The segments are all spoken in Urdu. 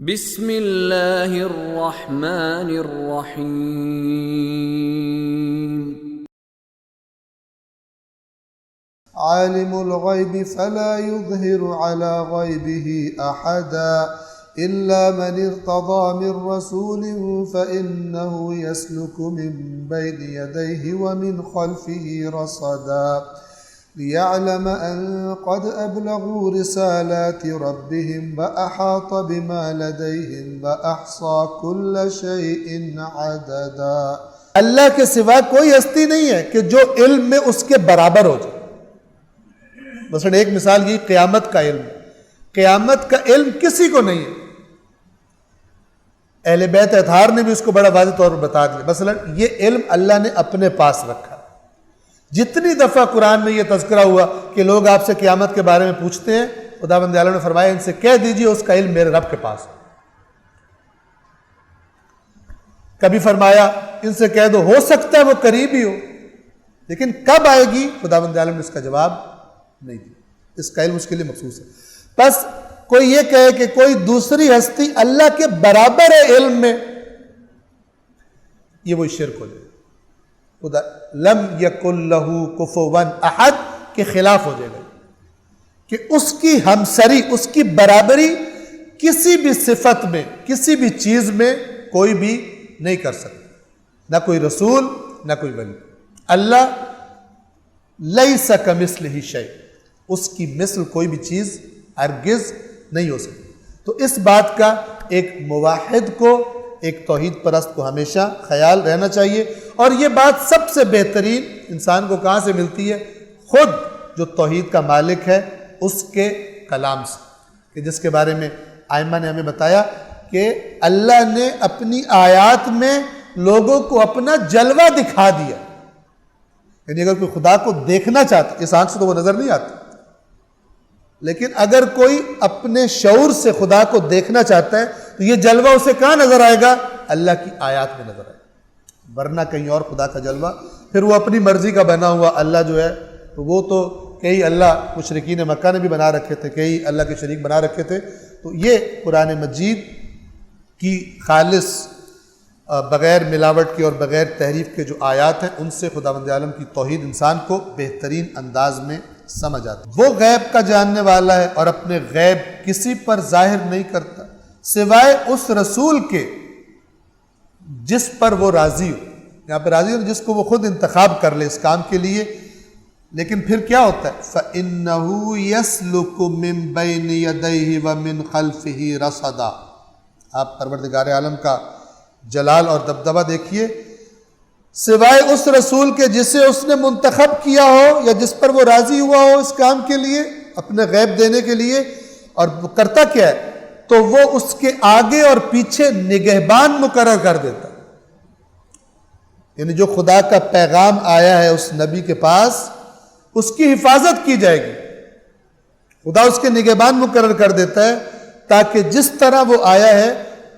بسم اللہ الرحمن الرحیم عالم الغیب فلا يظہر على غیبه احدا الا من ارتضى من رسول فإنه يسلك من بين يديه ومن خلفه رصدا ليعلم أن قد أبلغوا رسالات ربهم وأحاط بما لديهم وأحصى كل شيء عددا۔ اللہ کے سوا کوئی ہستی نہیں ہے کہ جو علم میں اس کے برابر ہو جائے۔ مثلا ایک مثال یہ قیامت کا علم، قیامت کا علم کسی کو نہیں ہے۔ اہل بیت اطہار نے بھی اس کو بڑا واضح طور پر بتا دیا۔ مثلا یہ علم اللہ نے اپنے پاس رکھا۔ جتنی دفعہ قرآن میں یہ تذکرہ ہوا کہ لوگ آپ سے قیامت کے بارے میں پوچھتے ہیں، خداوند عالم نے فرمایا ان سے کہہ دیجئے اس کا علم میرے رب کے پاس ہے۔ کبھی فرمایا ان سے کہہ دو ہو سکتا ہے وہ قریب ہی ہو، لیکن کب آئے گی خداوند عالم نے اس کا جواب نہیں دیا۔ اس کا علم اس کے لیے مخصوص ہے۔ بس کوئی یہ کہے کہ کوئی دوسری ہستی اللہ کے برابر ہے علم میں، یہ وہی شرک ہو جائے۔ خدا لم یکن لہ کفوا احد کے خلاف ہو جائے گا کہ اس کی ہمسری، اس کی برابری کسی بھی صفت میں، کسی بھی چیز میں کوئی بھی نہیں کر سکتا، نہ کوئی رسول نہ کوئی ولی۔ اللہ لیس کمثلہ شیء، اس کی مثل کوئی بھی چیز ہرگز نہیں ہو سکتی۔ تو اس بات کا ایک موحد کو، ایک توحید پرست کو ہمیشہ خیال رہنا چاہیے، اور یہ بات سب سے بہترین انسان کو کہاں سے ملتی ہے؟ خود جو توحید کا مالک ہے اس کے کلام سے، کہ جس کے بارے میں ائمہ نے ہمیں بتایا کہ اللہ نے اپنی آیات میں لوگوں کو اپنا جلوہ دکھا دیا۔ یعنی اگر کوئی خدا کو دیکھنا چاہتا ہے، اس آنکھ سے تو وہ نظر نہیں آتا، لیکن اگر کوئی اپنے شعور سے خدا کو دیکھنا چاہتا ہے تو یہ جلوہ اسے کہاں نظر آئے گا؟ اللہ کی آیات میں نظر آئے گا، ورنہ کہیں اور خدا کا جلوہ پھر وہ اپنی مرضی کا بنا ہوا اللہ جو ہے، تو وہ تو کئی اللہ مشرکین مکہ نے بھی بنا رکھے تھے، کئی اللہ کے شریک بنا رکھے تھے۔ تو یہ قرآن مجید کی خالص بغیر ملاوٹ کے اور بغیر تحریف کے جو آیات ہیں، ان سے خداوند عالم کی توحید انسان کو بہترین انداز میں سمجھ آتا ہے۔ وہ غیب کا جاننے والا ہے اور اپنے غیب کسی پر ظاہر نہیں کرتا سوائے اس رسول کے جس پر وہ راضی ہو۔ یہاں پہ راضی ہو جس کو وہ خود انتخاب کر لے اس کام کے لیے۔ لیکن پھر کیا ہوتا ہے؟ فَإِنَّهُ يَسْلُكُ مِن بَيْنِ يَدَيْهِ وَمِن خَلْفِهِ رَصَدًا۔ آپ پروردگار عالم کا جلال اور دبدبہ دیکھیے، سوائے اس رسول کے جسے اس نے منتخب کیا ہو یا جس پر وہ راضی ہوا ہو اس کام کے لیے، اپنے غیب دینے کے لیے، اور وہ کرتا کیا ہے؟ تو وہ اس کے آگے اور پیچھے نگہبان مقرر کر دیتا۔ یعنی جو خدا کا پیغام آیا ہے اس نبی کے پاس، اس کی حفاظت کی جائے گی۔ خدا اس کے نگہبان مقرر کر دیتا ہے تاکہ جس طرح وہ آیا ہے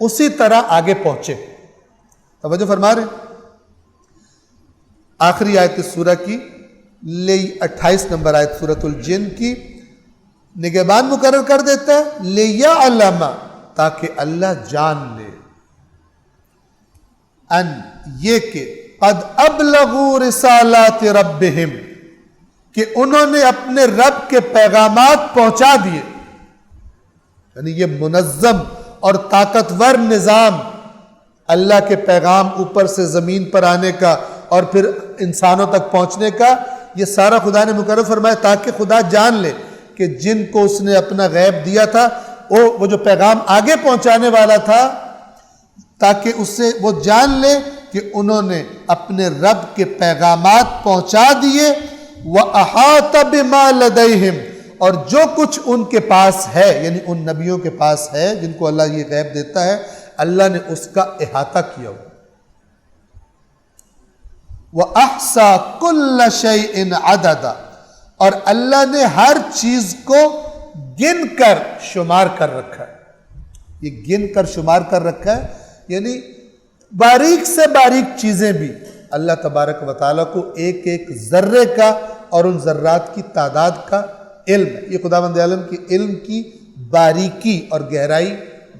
اسی طرح آگے پہنچے۔ توجہ فرما رہے ہیں؟ آخری آیت اس سورہ کی 28 نمبر آیت سورۃ الجن کی، نگہبان مقرر کر دیتا ہے لِيَعْلَمَ، تاکہ اللہ جان لے، ان یہ کہ قد ابلغوا رسالات ربہم، کہ انہوں نے اپنے رب کے پیغامات پہنچا دیے۔ یعنی یہ منظم اور طاقتور نظام، اللہ کے پیغام اوپر سے زمین پر آنے کا اور پھر انسانوں تک پہنچنے کا، یہ سارا خدا نے مقرر فرمایا تاکہ خدا جان لے کہ جن کو اس نے اپنا غیب دیا تھا، وہ جو پیغام آگے پہنچانے والا تھا، تاکہ اس سے وہ جان لے کہ انہوں نے اپنے رب کے پیغامات پہنچا دیے۔ وَأَحَاطَ بِمَا لَدَيْهِمْ، اور جو کچھ ان کے پاس ہے، یعنی ان نبیوں کے پاس ہے جن کو اللہ یہ غیب دیتا ہے، اللہ نے اس کا احاطہ کیا ہوا۔ وَأَحْصَى كُلَّ شَيْءٍ عَدَدًا، اور اللہ نے ہر چیز کو گن کر شمار کر رکھا ہے۔ یہ گن کر شمار کر رکھا ہے، یعنی باریک سے باریک چیزیں بھی اللہ تبارک و تعالیٰ کو ایک ایک ذرے کا اور ان ذرات کی تعداد کا علم ہے۔ یہ خداوند عالم کے علم کی باریکی اور گہرائی